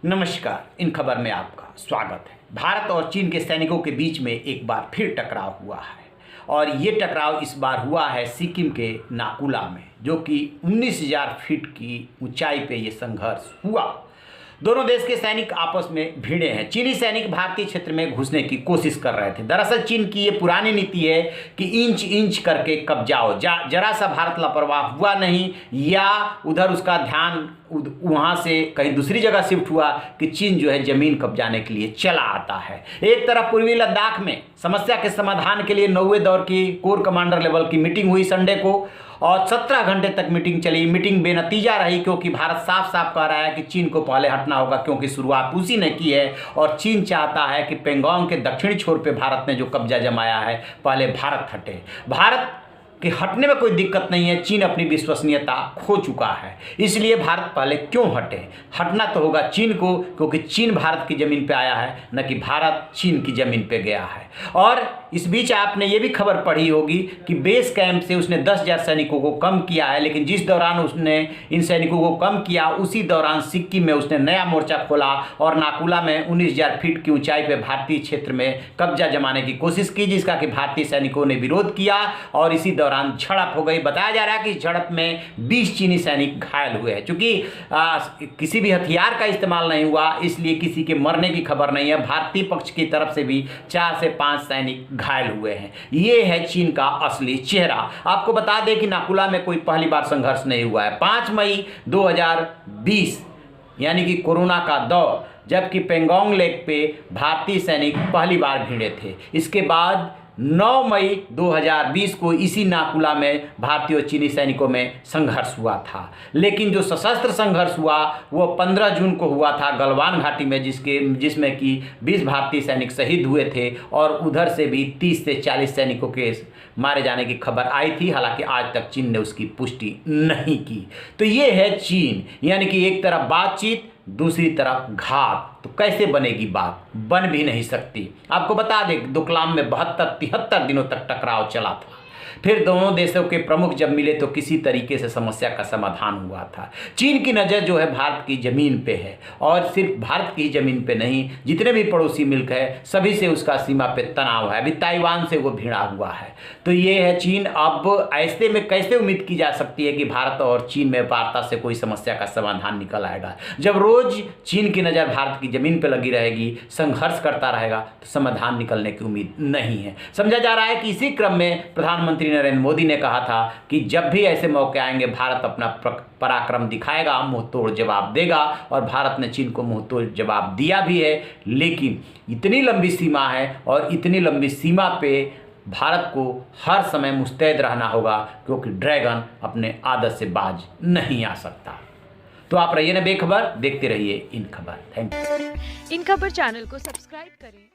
नमस्कार, इन खबर में आपका स्वागत है। भारत और चीन के सैनिकों के बीच में एक बार फिर टकराव हुआ है और ये टकराव इस बार हुआ है सिक्किम के नाकुला में, जो कि 19,000 फीट की ऊंचाई पे ये संघर्ष हुआ। दोनों देश के सैनिक आपस में भिड़े हैं। चीनी सैनिक भारतीय क्षेत्र में घुसने की कोशिश कर रहे थे। दरअसल चीन की ये पुरानी नीति है कि इंच इंच करके कब्जाओ, जरा सा भारत लापरवाह हुआ नहीं या उधर उसका ध्यान वहाँ से कहीं दूसरी जगह शिफ्ट हुआ कि चीन जो है ज़मीन कब्जाने के लिए चला आता है। एक तरफ पूर्वी लद्दाख में समस्या के समाधान के लिए 9वें दौर की कोर कमांडर लेवल की मीटिंग हुई संडे को और 17 घंटे तक मीटिंग चली। मीटिंग बेनतीजा रही क्योंकि भारत साफ साफ कह रहा है कि चीन को पहले हटना होगा, क्योंकि शुरुआत उसी ने की है और चीन चाहता है कि पेंगोंग के दक्षिणी छोर पे भारत ने जो कब्जा जमाया है पहले भारत हटे। भारत कि हटने में कोई दिक्कत नहीं है, चीन अपनी विश्वसनीयता खो चुका है, इसलिए भारत पहले क्यों हटे। हटना तो होगा चीन को, क्योंकि चीन भारत की ज़मीन पे आया है, न कि भारत चीन की ज़मीन पे गया है। और इस बीच आपने ये भी खबर पढ़ी होगी कि बेस कैंप से उसने 10,000 सैनिकों को कम किया है, लेकिन जिस दौरान उसने इन सैनिकों को कम किया उसी दौरान सिक्किम में उसने नया मोर्चा खोला और नाकुला में 19,000 फीट की ऊंचाई पर भारतीय क्षेत्र में कब्जा जमाने की कोशिश की, जिसका कि भारतीय सैनिकों ने विरोध किया और इसी दौरान झड़प हो गई। बताया जा रहा है कि इस झड़प में 20 चीनी सैनिक घायल हुए हैं। चूंकि किसी भी हथियार का इस्तेमाल नहीं हुआ, इसलिए किसी के मरने की खबर नहीं है। भारतीय पक्ष की तरफ से भी 4 से 5 सैनिक घायल हुए हैं। ये है चीन का असली चेहरा। आपको बता दें कि नाकुला में कोई पहली बार संघर्ष नहीं हुआ है। 5 मई 2020 यानी कि कोरोना का दौर, जबकि पेंगोंग लेक पे भारतीय सैनिक पहली बार भिड़े थे। इसके बाद 9 मई 2020 को इसी नाकुला में भारतीय और चीनी सैनिकों में संघर्ष हुआ था। लेकिन जो सशस्त्र संघर्ष हुआ वो 15 जून को हुआ था गलवान घाटी में, जिसमें कि 20 भारतीय सैनिक शहीद हुए थे और उधर से भी 30 से 40 सैनिकों के मारे जाने की खबर आई थी। हालांकि आज तक चीन ने उसकी पुष्टि नहीं की। तो ये है चीन, यानी कि एक तरफ बातचीत, दूसरी तरफ घात। तो कैसे बनेगी बात? बन भी नहीं सकती। आपको बता दें डोकलाम में 72-73 दिनों तक टकराव चला था। फिर दोनों देशों के प्रमुख जब मिले तो किसी तरीके से समस्या का समाधान हुआ था। चीन की नज़र जो है भारत की ज़मीन पे है और सिर्फ भारत की ज़मीन पे नहीं, जितने भी पड़ोसी मुल्क है सभी से उसका सीमा पे तनाव है। अभी ताइवान से वो भिड़ा हुआ है। तो ये है चीन। अब ऐसे में कैसे उम्मीद की जा सकती है कि भारत और चीन में वार्ता से कोई समस्या का समाधान निकल आएगा? जब रोज चीन की नज़र भारत की ज़मीन पर लगी रहेगी, संघर्ष करता रहेगा, तो समाधान निकलने की उम्मीद नहीं है। समझा जा रहा है कि इसी क्रम में प्रधानमंत्री नरेंद्र मोदी ने कहा था कि जब भी ऐसे मौके आएंगे भारत अपना पराक्रम दिखाएगा, मुंहतोड़ जवाब देगा, और भारत ने चीन को मुंहतोड़ जवाब दिया भी है। लेकिन इतनी लंबी सीमा है और इतनी लंबी सीमा पे भारत को हर समय मुस्तैद रहना होगा, क्योंकि ड्रैगन अपने आदत से बाज नहीं आ सकता। तो आप रहिए ना बेखबर, देखते रहिए इन खबर। Thank you. इन खबर चैनल को सब्सक्राइब करें।